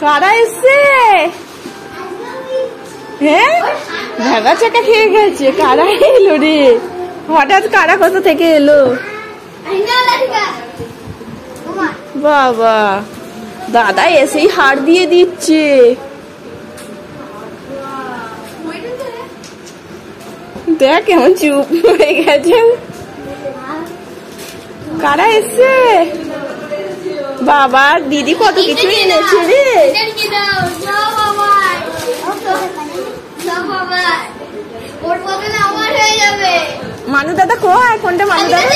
কারা এসছে? হ্যাঁ, ভেড়া চাকা খেয়ে গেছে। কারা এলো রে? হঠাৎ কারা কোথা থেকে এলো? বাবা, দাদা এসেই হাড় দিয়ে দিচ্ছে। দেখ কেমন চুপ হয়ে গেছে। কারা এসছে? বাবা, দিদি কত কিছু এনেছে রে। মানু দাদা কোথায়? কোনটা মানু দাদা?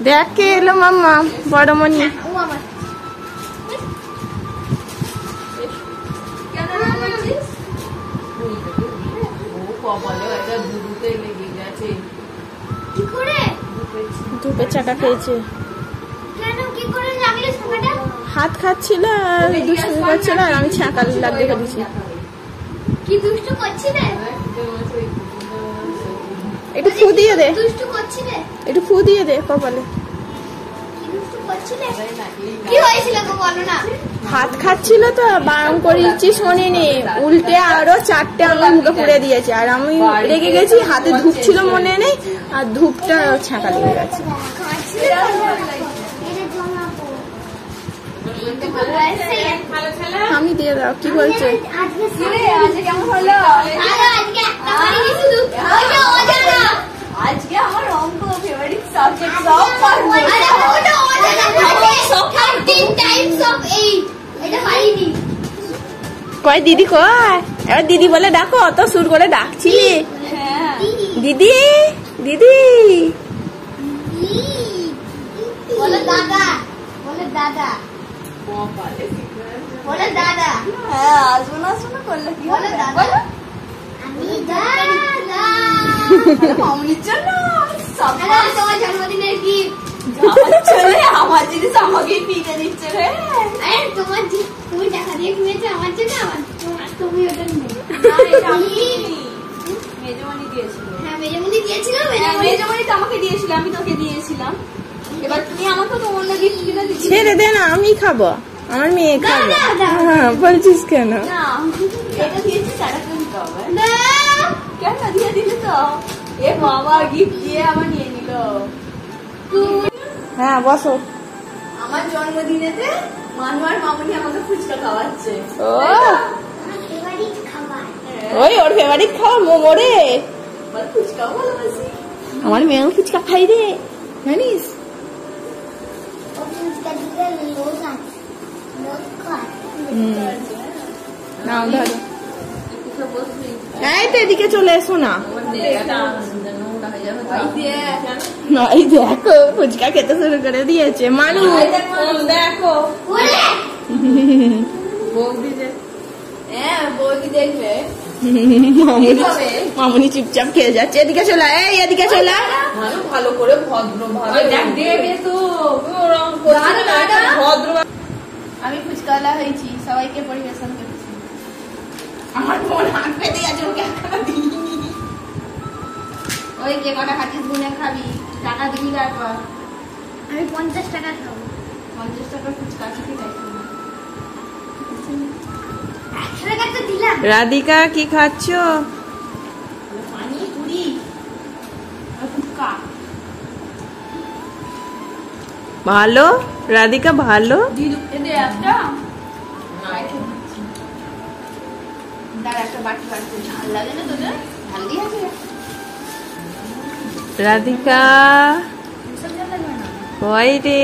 দেখ কে এলো মাম্মা, বড়মণি। ধূপের চাকা খেয়েছে। হাত খাচ্ছিল আর দুষ্টুমি করছিল, আর আমি ছাঁকা লাগ দেখে দিচ্ছি। কি দুষ্টু করছিলে? একটু ফু দিয়ে দে, একটু ফু দিয়ে দে কপালে। হাত খাচ্ছিল তো বারণ করেছি, শোনেনি, উল্টে আরো 4টে আঙুল মুখে পুড়ে দিয়েছে। আর আমি রেগে গেছি, হাতে ধূপ ছিল মনে নেই, আর ধূপটা ছাঁকা লেগে গেছে। আমি দিয়ে দাও। কি বলছে? আজকে আমার অঙ্ক ফেভারিট সাবজেক্ট কয় দিদি কয়? এবার দিদি বলে ডাকো, অত সুর করে ডাকছিলি। দিদি দিদি বলে দাদা, বলে দাদা, বলে দাদা। হ্যাঁ, আসবো না করলে কি বলে দাদা? আমি দাদা মামুনির জন্য তোমার জন্মদিনের গিফট। আমার জিনিস আমাকে পিঠে দিচ্ছে রে। তুমি টাকা দিয়ে কিনেছো আমার জন্য, তুমি ওটা মেজমানি দিয়েছিল। হ্যাঁ, মেজমানি দিয়েছিল। মেজমানি তো আমাকে দিয়েছিল, আমি তোকে দিয়েছিলাম। এবার তুমি আমাকে তো অন্য গিফট কিনে দিচ্ছি। ছেড়ে দে না, আমি খাবো, আমার মেয়ে খাবে। হ্যাঁ, বলছিস কেন? এটা দিয়েছি, টাকা কিনতে হবে না। কেন দিয়ে দিলে তো? এ বাবা, গিফট দিয়ে আবার নিয়ে নিল। হ্যাঁ, বসো। আমার জন্মদিনেতে মানু আর মামুনি আমাকে ফুচকা খাওয়াচ্ছে। ওই ওর ফেভারিট খাওয়া মোমো রে। ফুচকাও ভালোবাসি। আমার মেয়েও ফুচকা খাই রে, জানিস? নাও ধরো। এই তো এদিকে চলে এসো না। এই দেখো, ফুচকা খেতে শুরু করে দিয়েছে মানু। দেখো বৌদি দেখবে। মামুনি চুপচাপ খেয়ে যাচ্ছে। এদিকে চলে, এই এদিকে চলে। ভালো করে ভদ্র আমি ফুচকাওয়ালা হয়েছি, সবাইকে পরিবেশন করেছি। আমার মন হাত পেতে গেছে, ওকে এখনো দিইনি। ওই যে কটা খাচ্ছিস গুনে খাবি, টাকা দিবি তারপর। আমি 50 টাকা খাবো। 50 টাকা ফুচকা খেতে চাইছি না। রাধিকা কি খাচ্ছ? পানি পুরি আর ফুচকা। ভালো রাধিকা, ভালো। একটা একটা বাটি বাটি ঝাল লাগে না তোদের? ঝাল দিয়ে আছে রাধিকা। কই রে?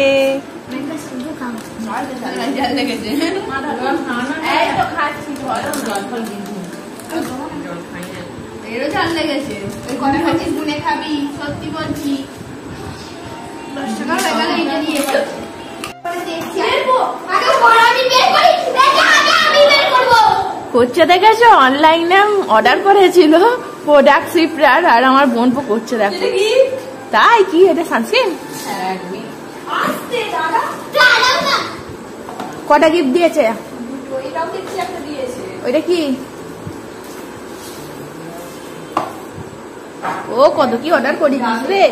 ঝাল লেগেছে। এই তো খাচ্ছি, এরও ঝাল লেগেছে। ওই কটা খাচ্ছিস গুনে খাবি, সত্যি বলছি। 10 টাকা হয়ে গেল এটা দিয়ে। করছে দেখেছো, অনলাইনে অর্ডার করেছিল প্রোডাক্ট শিপরার, আর আমার বোন করছে দেখো। তাই কি এটা সানস্ক্রিন? কটা গিফট দিয়েছে? ওইটা কি? ও কত কি অর্ডার করে দিস রে।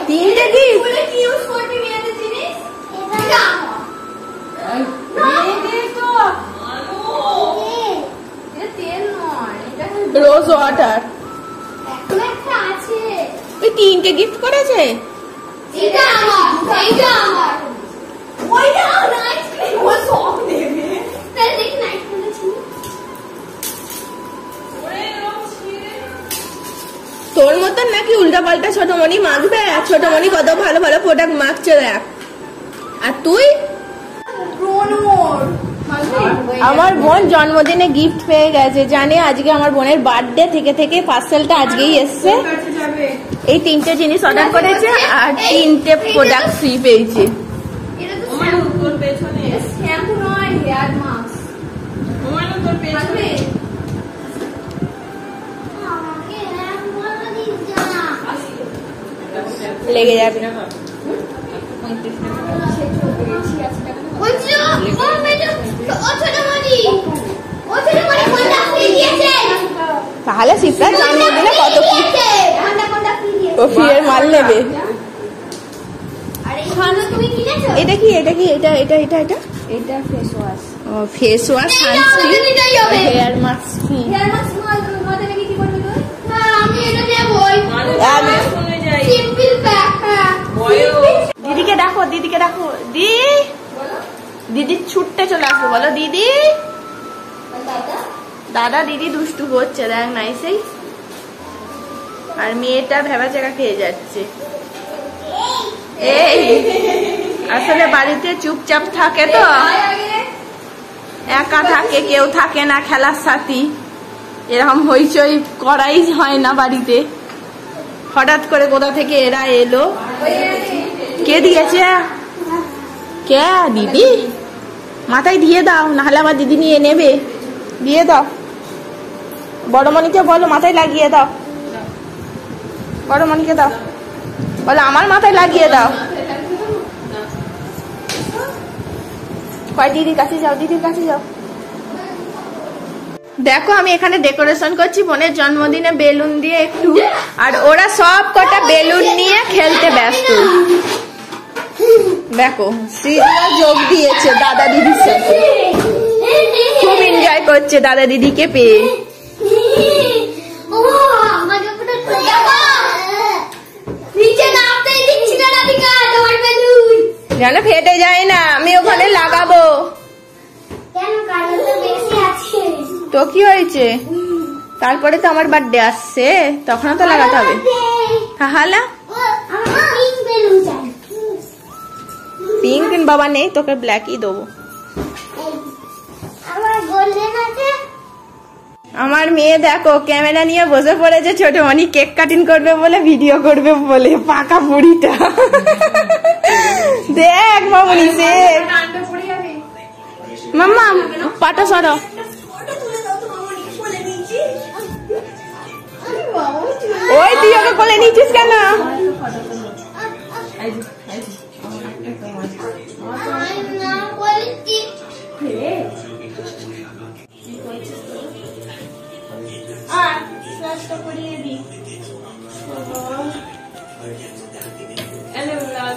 তিনটে কি ইউজ করবি মেয়েদের জিনিস? রোজ ওয়াটার ওই তিনটে গিফট করেছে। তোর মতন নাকি উল্টা পাল্টা ছোটমণি মাখবে? ছোটমণি কত ভালো ভালো প্রোডাক্ট মাখছে দেখ। আর তুই? আমার বোন জন্মদিনে গিফট পেয়ে গেছে, জানে আজকে আমার বোনের বার্থডে থেকে থেকে পার্সেলটা আজকেই এসছে। এই তিনটে জিনিস অর্ডার করেছে আর তিনটে প্রোডাক্ট ফ্রি পেয়েছে। লেগে যাবে না। তাহলে শীতটা জন্মদিনে কত কি ও ফ্রিয়ের মাল নেবে। এটা কি এটা কি এটা এটা এটা এটা এটা ফেস ওয়াশ। ও face wash, sunscreen, hair mask free. Hair mask মধ্যে নাকি কি করবে তুই? আমি এটা নেবই। Simple pack. দিদিকে ডাকো, দিদিকে ডাকো। দিদি ছুটতে চলে আসবো, বলো দিদি। দাদা দিদি দুষ্টু করছে দেখ নাই সেই। আর মেয়েটা ভেবা চাকা খেয়ে যাচ্ছে। এই আসলে বাড়িতে চুপচাপ থাকে তো, একা থাকে, কেউ থাকে না খেলার সাথী, এরকম হইচই করাই হয় না বাড়িতে। হঠাৎ করে কোথা থেকে এরা এলো। কে দিয়েছে? কে? দিদি। মাথায় দিয়ে দাও, নাহলে আবার দিদি নিয়ে নেবে। দিয়ে দাও। বড়মণিকে বলো মাথায় লাগিয়ে দাও। বড়মণিকে দাও, বলো আমার মাথায় লাগিয়ে দাও। দিদির কাছে যাও, দিদির কাছে যাও। দেখো আমি এখানে ডেকোরেশন করছি বোনের জন্মদিনে বেলুন দিয়ে একটু, আর ওরা সব কটা বেলুন নিয়ে খেলতে ব্যস্ত। দেখো শ্রীজা যোগ দিয়েছে দাদা দিদির সাথে, খুব এনজয় করছে দাদা দিদিকে পেয়ে। যেন ফেটে যায় না, আমি ওখানে লাগাবো। তো কি হয়েছে? তারপরে তো আমার বার্থডে আসছে, তখনও তো লাগাতে হবে। তাহলে পিঙ্ক বাবা নেই, তোকে ব্ল্যাকই দেবো। আমার মেয়ে দেখো ক্যামেরা নিয়ে বসে পড়েছে, ছোটমণি কেক কাটিং করবে বলে, ভিডিও করবে বলে, পাকা বুড়িটা। দেখ মামুনি দেখ। মাম্মা পাটা সরো। ওই তুই ওকে কোলে নিচ্ছিস কেন?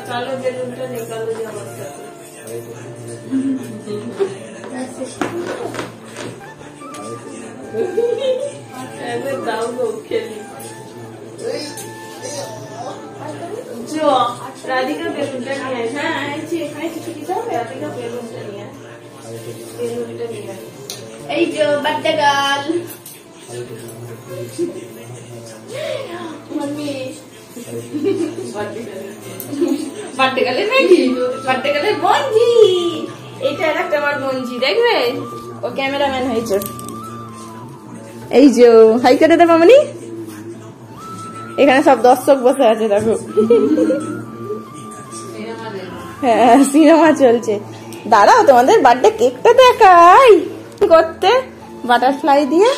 কালো বেলুনটা নিকালো যে আমার সাথে। দাও গো খেলি। রাধিকা বেলুনটা নিয়ে আয়। হ্যাঁ এখানে কিছু দিতে হবে। রাধিকা বেলুনটা নিয়ে আয়, বেলুনটা নিয়ে আয়। এই যে বার্থডে গার্ল মাম্মি। বার্থডে গার্লের নাকি? বার্থডে গার্লের মঞ্জি। এইটা একটা আমার মঞ্জি, দেখবে ও ক্যামেরাম্যান হয়েছে। এই যে হাই করে দে মামনি। এখানে সব দর্শক বসে আছে দেখো। হ্যাঁ সিনেমা চলছে। দাঁড়াও তোমাদের বার্থডে কেকটা দেখাই। করতে বাটারফ্লাই দিয়ে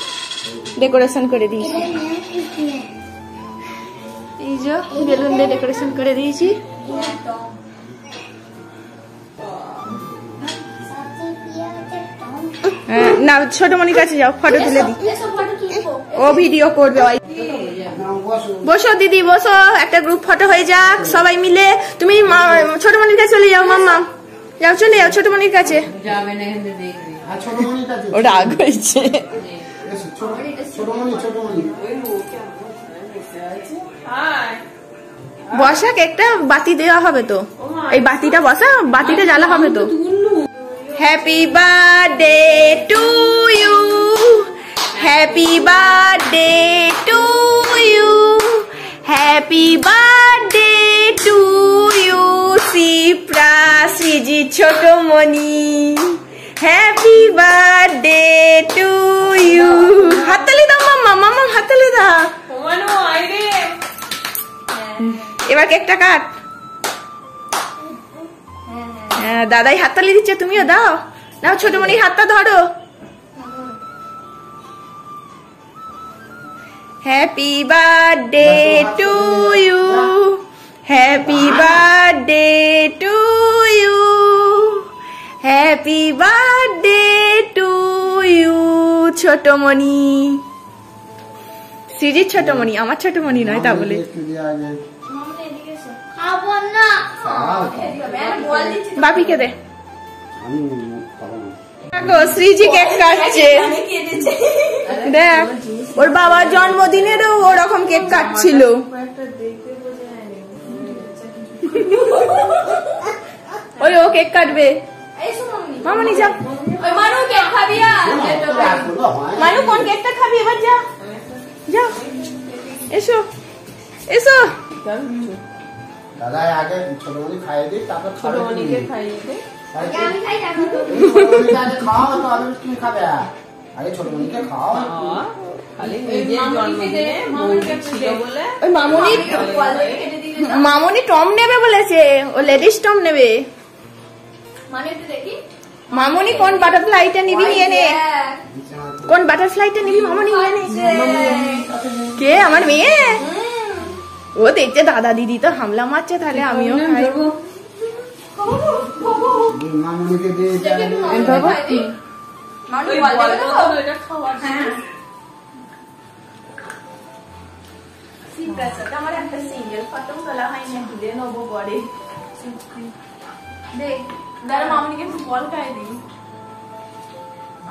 ডেকোরেশন করে দিয়েছি। এই যে বেলুন দিয়ে ডেকোরেশন করে দিয়েছি। হ্যাঁ না ছোটমণির কাছে যাও, ফটো তুলে দি। ও ভিডিও করবে। বসো দিদি বসো, একটা গ্রুপ ফটো হয়ে যাক সবাই মিলে। তুমি ছোটমণির কাছে চলে যাও, মাম্মা যাও, চলে যাও ছোটমণির কাছে। ও রাগ হয়েছে। বসা কেকটা বাতি দেওয়া হবে তো, এই বাতিটা বসা, বাতিটা জ্বালা হবে তো। Happy birthday to you, happy birthday to you, happy birthday to you Shipra Sreeji ছোটমণি, হ্যাপি বার্থডে টু ইউ। হাততালি দাও মাম্মা, মাম্মা হাততালি দাও। এবার কেকটা কাট। হ্যাঁ দাদাই হাততালি দিচ্ছে, তুমিও দাও। নাও ছোটমণির হাতটা ধরো। Happy birthday to you, happy birthday to you, happy birthday to you ছোটমণি। শ্রীজিৎ ছোটমণি, আমার ছোটমণি নয় তা বলে। বাপিকে দে। দেখো শ্রীজি কেক কাটছে, দেখ ওর বাবার জন্মদিনেরও ওরকম কেক কাটছিল। ওই ও কেক কাটবে। মামনি যা, মানু কেক খাবি? মানু কোন কেকটা খাবি এবার? যা যা, এসো এসো। দাদা আগে ছোটমণি খাইয়ে দিই, তারপর ছোটমণিকে খাইয়ে দে। আমি খাই না, খাও তো, আমি কি খাবে? আগে ছোটমণিকে খাও। খালি নিজের জন্মদিনে মামুনিকে ছিল বলে ওই মামুনি টম নেবে বলেছে, ও লেডিস টম নেবে। মানে একটু দেখি মামুনি কোন বাটারফ্লাইটা নিবি নিয়ে নে। কোন বাটারফ্লাইটা নিবি মামুনি নিয়ে নে। কে? আমার মেয়ে। ও দেখছে দাদা দিদি তো হামলা মারছে, তাহলে আমিও খাই। মামুনিকে দিয়ে আমার একটা সিঙ্গেল ফটো তোলা হয়নি, তুলে নেবো পরে। দেখ দাদা মামুনিকে একটু বল খাই দিই।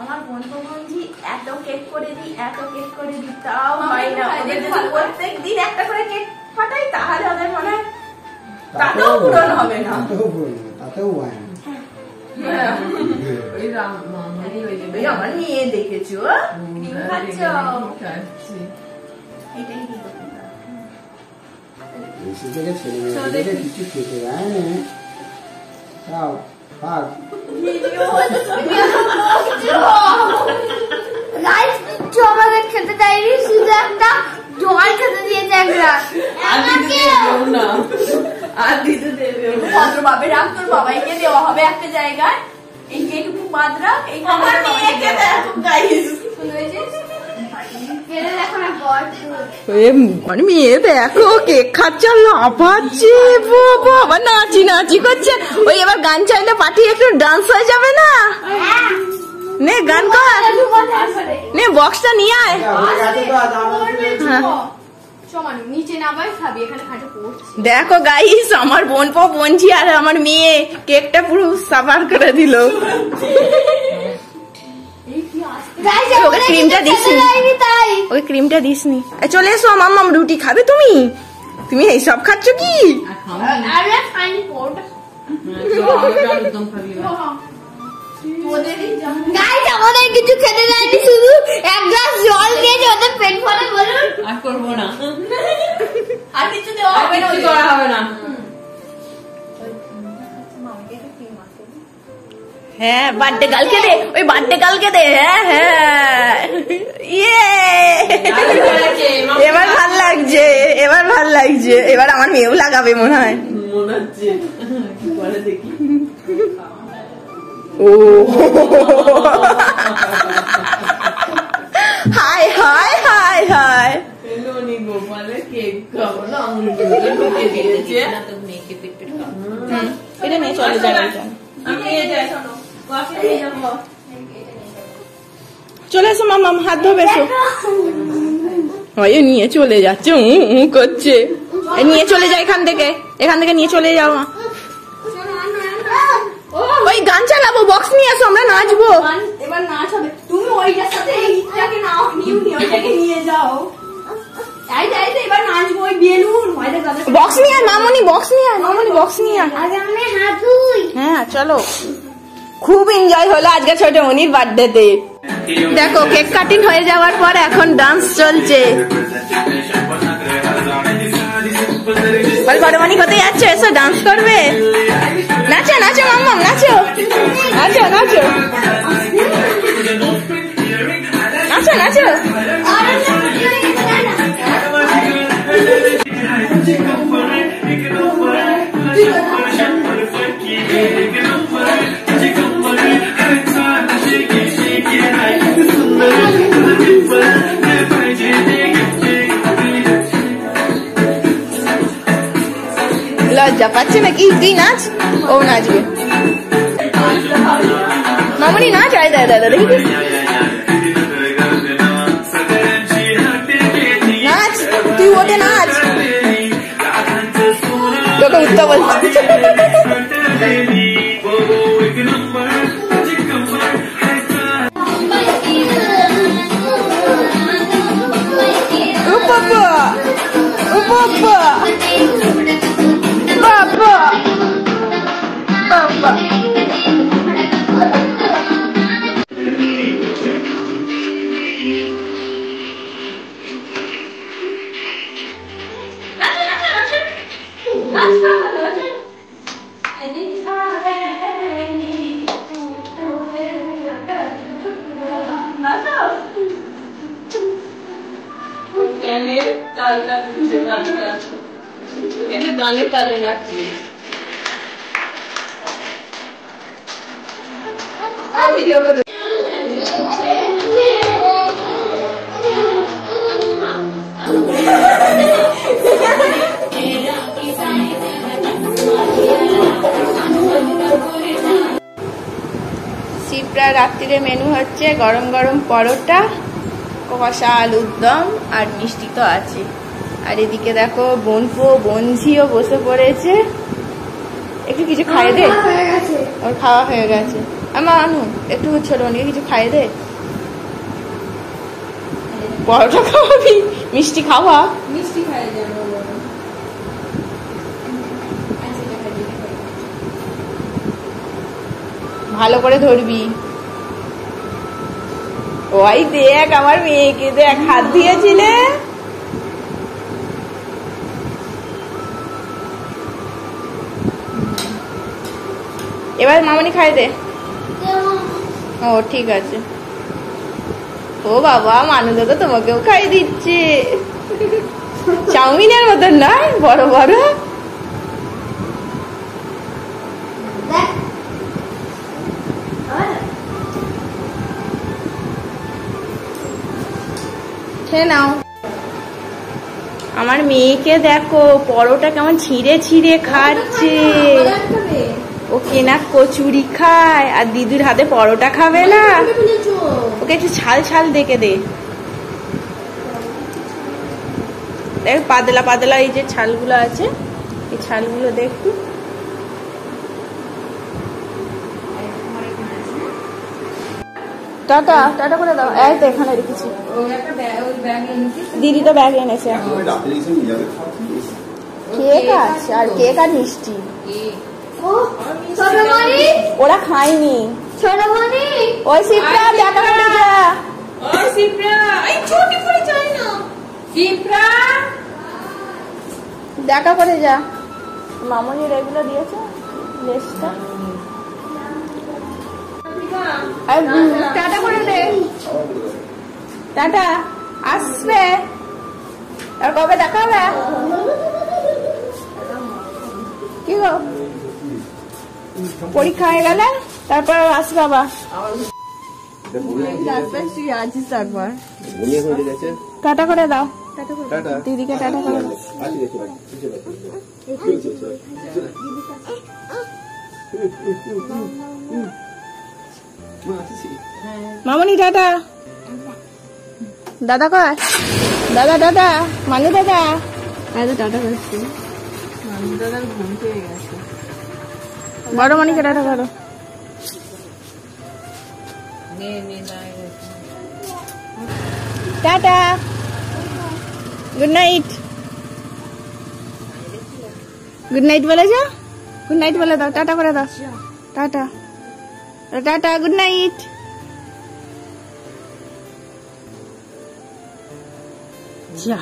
আমার বোন বোনজি এত কেক করে দিই, এত কেক করে দিই, তাও হয় না। ওদের যদি প্রত্যেক দিন একটা করে কেক ফাটাই তাহলে ওদের মনে হয় তাতেও পূরণ হবে না। তাতেও হয় না। আমার মেয়ে দেখেছো কিছু খেতে দেয় না। খাও ভাগ। আমাদের খেতে দেয়নি, শুধু একটা জল খেতে দিয়েছে এক গ্লাস। আর দিতে দেবে ভদ্র ভাবে রাখ, তোর বাবাইকে দেওয়া হবে একটা জায়গায়। এই এইটুকু বাদ রাখ। এই আমার মেয়েকে দেখো গাইস, মেয়ে দেখো কেক খাচ্ছে, লাফাচ্ছে, বাবা নাচি নাচি করছে। ওই এবার গান চাইলে পার্টি একটু ডান্স হয়ে যাবে না? নে গান কর, নে বক্সটা নিয়ে আয়। দেখো গাইস, আমার বোন বোনজি আর আমার মেয়ে কেকটা পুরো সাফার করে দিল। ওকে ক্রিমটা দিসনি, ওকে ক্রিমটা দিসনি। চলে এসো মাম্মা, রুটি খাবে তুমি? তুমি এইসব খাচ্ছ কি? আমাদের কিছু খেতে দেয়নি, শুধু এক গ্লাস জল দিয়েছে। ওদের পেট ভরে বলুন, আর করবো না, আর কিছু দেওয়া হবে না, কিছু করা হবে না। হ্যাঁ বার্থডে গার্লকে দে, ওই বার্থডে গার্লকে দে। হ্যাঁ হ্যাঁ, ইয়ে এবার ভাল লাগছে, এবার ভাল লাগছে। এবার আমার মেয়েও লাগাবে মনে হয়, মনে হচ্ছে। দেখি ও হাই হাই হাই হাই। গোপালের কেক খাবো না, এটা নিয়ে চলে যাবে। আমি যাই, শোনো কফি নিয়ে যাবো। চলে এসো মাম্মাম, হাত ধোবে এসো। হয় নিয়ে চলে যাচ্ছে, করছে। নিয়ে চলে যায় এখান থেকে নিয়ে চলে যাও। ওই গান চালাবো, বক্স নিয়ে আসো, আমরা নাচবো। এবার নাচ হবে। তুমি ওইটার সাথে এইটাকে নাও, ওইটাকে নিয়ে যাও। এবার নাচবো। ওই বেলুন বক্স নিয়ে আয় মামনি, বক্স নিয়ে আয় মামনি, বক্স নিয়ে আয়। হ্যাঁ চলো। খুব এনজয় হলো আজকে ছোটমনির বার্থডেতে। দেখো কেক কাটিং হয়ে যাওয়ার পর এখন ডান্স চলছে। বড়মনি কোথায় যাচ্ছে? এসো ডান্স করবে। নাচো নাচো মাম্মাম, নাচো নাচো নাচো নাচো নাচো। লজ্জা পাচ্ছে নাকি? তুই নাচ, ও নাচবে। মামনি নাচ, আয় দাদা দাদা দেখি নাচ, তুই ওঠে নাচ, তোকে উঠতে বলছি। গানের তালে নাচছি। শিবরা রাত্রিরে মেনু হচ্ছে গরম গরম পরোটা, কষা আলুর দম আর মিষ্টি তো আছে। আর এদিকে দেখো বোনপো বনঝিও বসে পড়েছে। একটু কিছু খাই দে, ওর খাওয়া হয়ে গেছে। আমার আনু একটু ছোট নিয়ে কিছু খাই দে। পরোটা খাওয়াবি? মিষ্টি খাওয়া, মিষ্টি খাই যাবো। ভালো করে ধরবি। ওই দেখ আমার মেয়েকে, দেখ হাত দিয়েছিলে। এবার মামনি খাই দে। ও ঠিক আছে। ও বাবা, মানু দাদা তোমাকেও খাই দিচ্ছে। চাউমিনের মতন নয়, বড় বড়। খেয়ে নাও। আমার মেয়েকে দেখো পরোটা কেমন ছিঁড়ে ছিঁড়ে খাচ্ছে। ও কেনা কচুরি খায় আর দিদির হাতে পরোটা খাবে না। ওকে একটু ছাল ছাল দেখে দে। দেখ পাতলা পাতলা এই যে ছালগুলো আছে, এই ছালগুলো দেখ একটু। টাটা টাটা করে দাও। এই তো এখানে রেখেছি। দিদি তো ব্যাগ এনেছে। কেক আছে, আর কেক আর মিষ্টি। ওরা খায়নি। ওই শিবরা দেখা করে যা। ওই শিবরা, এই ছোট করে যাই না। শিবরা দেখা করে যা। মামনি এগুলো দিয়েছে লেসটা। টাটা করে দে। টাটা, আসবে আর কবে দেখা হবে? কি গো, পরীক্ষা হয়ে গেলে তারপর আসবে আবার। টাটা করে দাও। দিদিকে টাটা করে দাও। মামনি টাটা। দাদা কয় দাদা দাদা মানু দাদা টাটা করছি দাদার ঘুম পেয়ে গেছে। বড় মনিকে টাটা করো টাটা গুড নাইট বলে যা গুড নাইট বলে দাও টাটা করে দাও টাটা টাটা গুড নাইট যা